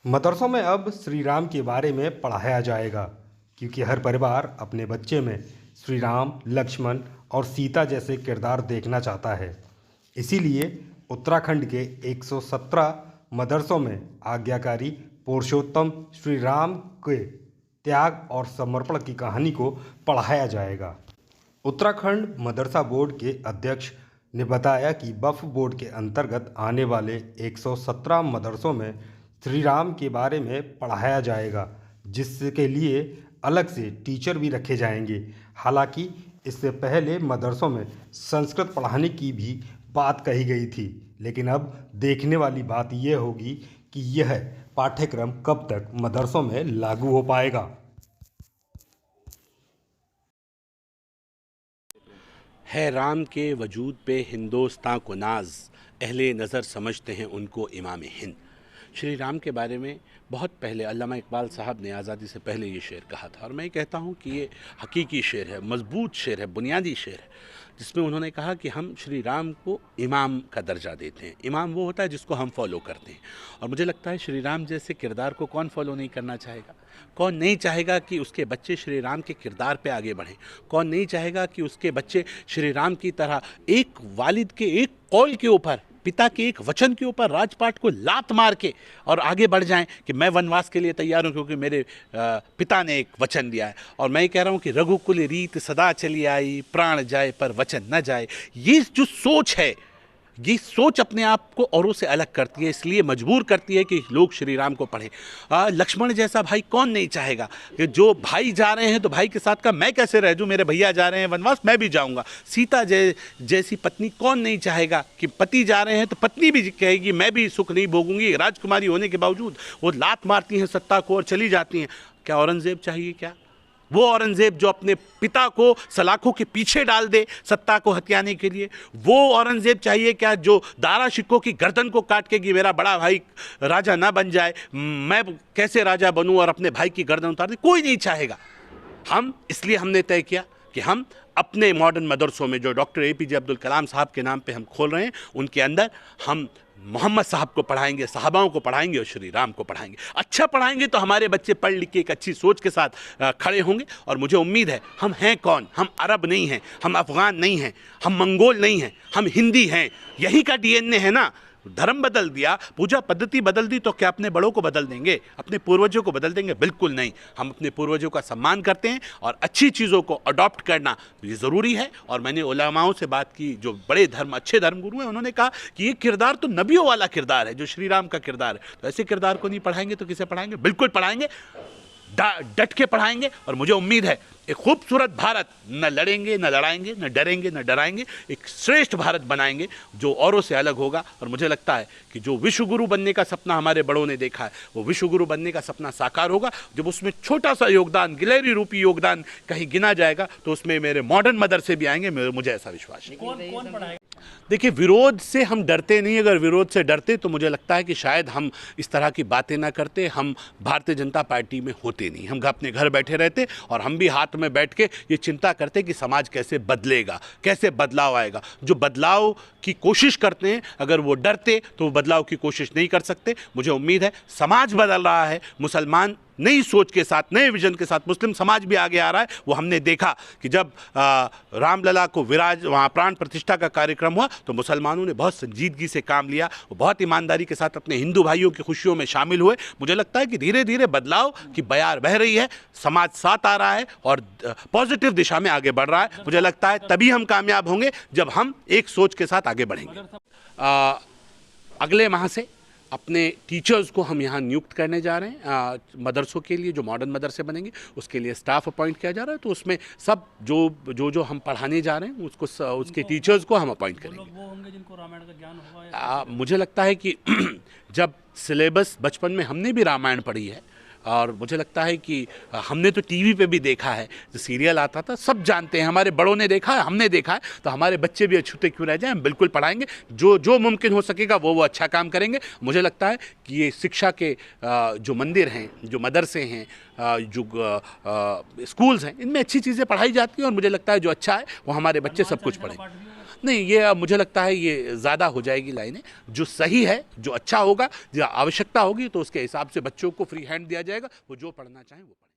मदरसों में अब श्री राम के बारे में पढ़ाया जाएगा, क्योंकि हर परिवार अपने बच्चे में श्री राम, लक्ष्मण और सीता जैसे किरदार देखना चाहता है। इसीलिए उत्तराखंड के 117 मदरसों में आज्ञाकारी पुरुषोत्तम श्री राम के त्याग और समर्पण की कहानी को पढ़ाया जाएगा। उत्तराखंड मदरसा बोर्ड के अध्यक्ष ने बताया कि वक्फ बोर्ड के अंतर्गत आने वाले 117 मदरसों में श्री राम के बारे में पढ़ाया जाएगा, जिसके लिए अलग से टीचर भी रखे जाएंगे। हालांकि इससे पहले मदरसों में संस्कृत पढ़ाने की भी बात कही गई थी, लेकिन अब देखने वाली बात यह होगी कि यह पाठ्यक्रम कब तक मदरसों में लागू हो पाएगा। है राम के वजूद पे हिंदोस्तां को नाज, अहले नज़र समझते हैं उनको इमाम हिंद। श्री राम के बारे में बहुत पहले अल्लामा इकबाल साहब ने आज़ादी से पहले ये शेर कहा था, और मैं कहता हूँ कि ये हकीकी शेर है, मजबूत शेर है, बुनियादी शेर है, जिसमें उन्होंने कहा कि हम श्री राम को इमाम का दर्जा देते हैं। इमाम वो होता है जिसको हम फॉलो करते हैं, और मुझे लगता है श्री राम जैसे किरदार को कौन फॉलो नहीं करना चाहेगा। कौन नहीं चाहेगा कि उसके बच्चे श्री राम के किरदार पे आगे बढ़ें। कौन नहीं चाहेगा कि उसके बच्चे श्री राम की तरह एक वालिद के एक कौल के ऊपर, पिता के एक वचन के ऊपर राजपाट को लात मार के और आगे बढ़ जाएं कि मैं वनवास के लिए तैयार हूं क्योंकि मेरे पिता ने एक वचन दिया है। और मैं कह रहा हूं कि रघुकुल रीत सदा चली आई, प्राण जाए पर वचन न जाए। ये जो सोच है, ये सोच अपने आप को औरों से अलग करती है, इसलिए मजबूर करती है कि लोग श्री राम को पढ़ें। लक्ष्मण जैसा भाई कौन नहीं चाहेगा कि जो भाई जा रहे हैं तो भाई के साथ का मैं कैसे रह जाऊं, मेरे भैया जा रहे हैं वनवास मैं भी जाऊंगा। सीता जैसी पत्नी कौन नहीं चाहेगा कि पति जा रहे हैं तो पत्नी भी कहेगी मैं भी सुख नहीं भोगूंगी। राजकुमारी होने के बावजूद वो लात मारती हैं सत्ता को और चली जाती हैं। क्या औरंगजेब चाहिए? क्या वो औरंगजेब जो अपने पिता को सलाखों के पीछे डाल दे सत्ता को हथियाने के लिए? वो औरंगजेब चाहिए क्या जो दारा शिकों की गर्दन को काट के कि मेरा बड़ा भाई राजा ना बन जाए, मैं कैसे राजा बनूं और अपने भाई की गर्दन उतार दे? कोई नहीं चाहेगा। इसलिए हमने तय किया कि हम अपने मॉडर्न मदरसों में जो डॉक्टर APJ अब्दुल कलाम साहब के नाम पे हम खोल रहे हैं, उनके अंदर हम मोहम्मद साहब को पढ़ाएंगे, सहाबाओं को पढ़ाएंगे और श्री राम को पढ़ाएंगे। अच्छा पढ़ाएंगे तो हमारे बच्चे पढ़ लिख के एक अच्छी सोच के साथ खड़े होंगे। और मुझे उम्मीद है, हम हैं कौन? हम अरब नहीं हैं, हम अफ़गान नहीं हैं, हम मंगोल नहीं हैं, हम हिंदी हैं। यही का DNA है ना। धर्म बदल दिया, पूजा पद्धति बदल दी, तो क्या अपने बड़ों को बदल देंगे, अपने पूर्वजों को बदल देंगे? बिल्कुल नहीं। हम अपने पूर्वजों का सम्मान करते हैं और अच्छी चीज़ों को अडॉप्ट करना ये ज़रूरी है। और मैंने उलमाओं से बात की, जो बड़े अच्छे धर्मगुरु हैं, उन्होंने कहा कि ये किरदार तो नबियों वाला किरदार है, जो श्री राम का किरदार है। तो ऐसे किरदार को नहीं पढ़ाएंगे तो किसे पढ़ाएंगे? बिल्कुल पढ़ाएंगे, डट के पढ़ाएंगे। और मुझे उम्मीद है एक खूबसूरत भारत, न लड़ेंगे न लड़ाएंगे, न डरेंगे न डराएंगे, एक श्रेष्ठ भारत बनाएंगे जो औरों से अलग होगा। और मुझे लगता है कि जो विश्वगुरु बनने का सपना हमारे बड़ों ने देखा है, वो विश्वगुरु बनने का सपना साकार होगा। जब उसमें छोटा सा योगदान, गिलहरी रूपी योगदान कहीं गिना जाएगा, तो उसमें मेरे मॉडर्न मदरसे भी आएंगे। मुझे ऐसा विश्वास है। कौन पढ़ाएगा? देखिए, विरोध से हम डरते नहीं। अगर विरोध से डरते तो मुझे लगता है कि शायद हम इस तरह की बातें ना करते, हम भारतीय जनता पार्टी में होते नहीं, हम अपने घर बैठे रहते और हम भी हाथ में बैठ के ये चिंता करते कि समाज कैसे बदलेगा, कैसे बदलाव आएगा। जो बदलाव की कोशिश करते हैं, अगर वो डरते तो वो बदलाव की कोशिश नहीं कर सकते। मुझे उम्मीद है समाज बदल रहा है, मुसलमान नई सोच के साथ, नए विजन के साथ, मुस्लिम समाज भी आगे आ रहा है। वो हमने देखा कि जब रामलला को वहाँ प्राण प्रतिष्ठा का कार्यक्रम हुआ तो मुसलमानों ने बहुत संजीदगी से काम लिया, वो बहुत ईमानदारी के साथ अपने हिंदू भाइयों की खुशियों में शामिल हुए। मुझे लगता है कि धीरे धीरे बदलाव की बयार बह रही है, समाज साथ आ रहा है और पॉजिटिव दिशा में आगे बढ़ रहा है। मुझे लगता है तभी हम कामयाब होंगे जब हम एक सोच के साथ आगे बढ़ेंगे। अगले माह से अपने टीचर्स को हम यहाँ नियुक्त करने जा रहे हैं। मदरसों के लिए जो मॉडर्न मदरसे बनेंगे उसके लिए स्टाफ अपॉइंट किया जा रहा है। तो उसमें सब जो हम पढ़ाने जा रहे हैं उसके टीचर्स को हम अपॉइंट करेंगे। वो होंगे जिनको रामायण का ज्ञान होगा? मुझे लगता है कि जब सिलेबस बचपन में हमने भी रामायण पढ़ी है, और मुझे लगता है कि हमने तो टीवी पे भी देखा है, जो सीरियल आता था, सब जानते हैं, हमारे बड़ों ने देखा है, हमने देखा है, तो हमारे बच्चे भी अछूते क्यों रह जाएं? हम बिल्कुल पढ़ाएंगे। जो मुमकिन हो सकेगा वो अच्छा काम करेंगे। मुझे लगता है कि ये शिक्षा के जो मंदिर हैं, जो मदरसे हैं, जो स्कूल्स हैं, इनमें अच्छी चीज़ें पढ़ाई जाती हैं और मुझे लगता है जो अच्छा है वो हमारे बच्चे सब कुछ पढ़ेंगे। नहीं, ये मुझे लगता है ये ज़्यादा हो जाएगी लाइनें। जो सही है, जो अच्छा होगा, जो आवश्यकता होगी तो उसके हिसाब से बच्चों को फ्री हैंड दिया जाएगा, वो जो पढ़ना चाहें वो पढ़ें।